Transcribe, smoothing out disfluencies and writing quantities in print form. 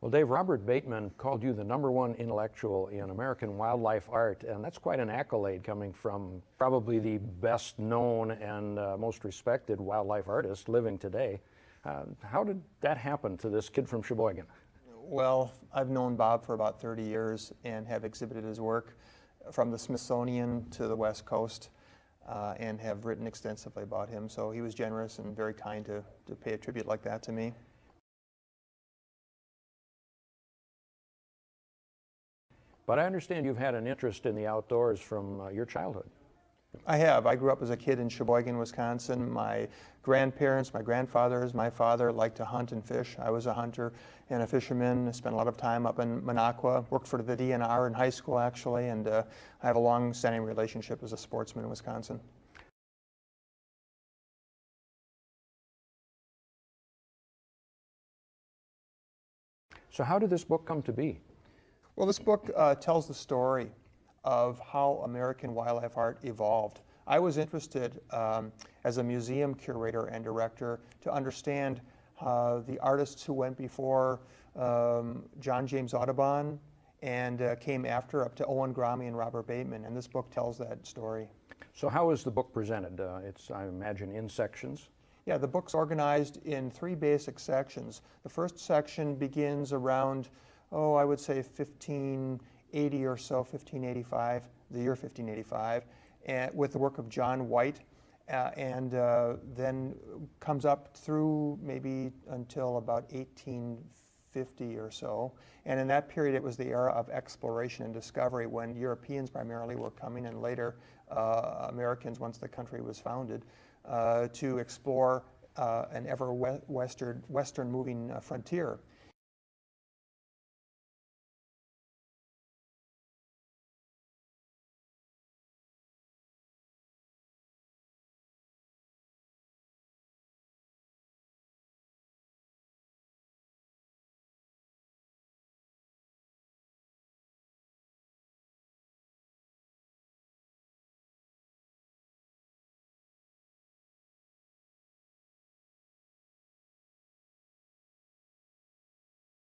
Well, Dave, Robert Bateman called you the #1 intellectual in American wildlife art, and that's quite an accolade coming from probably the best known and most respected wildlife artist living today. How did that happen to this kid from Sheboygan? Well, I've known Bob for about 30 years and have exhibited his work from the Smithsonian to the West Coast and have written extensively about him. So he was generous and very kind to pay a tribute like that to me. But I understand you've had an interest in the outdoors from your childhood. I have. I grew up as a kid in Sheboygan, Wisconsin. My grandparents, my grandfathers, my father liked to hunt and fish. I was a hunter and a fisherman. I spent a lot of time up in Minocqua, worked for the DNR in high school actually, and I have a long-standing relationship as a sportsman in Wisconsin. So how did this book come to be? Well, this book tells the story of how American wildlife art evolved. I was interested as a museum curator and director to understand the artists who went before John James Audubon and came after, up to Owen Grammy and Robert Bateman, and this book tells that story. So how is the book presented? It's, I imagine, in sections? Yeah, the book's organized in 3 basic sections. The first section begins around, I would say 1580 or so, 1585, the year 1585, with the work of John White, and then comes up through maybe until about 1850 or so. And in that period, it was the era of exploration and discovery when Europeans primarily were coming, and later Americans, once the country was founded, to explore an ever western moving frontier.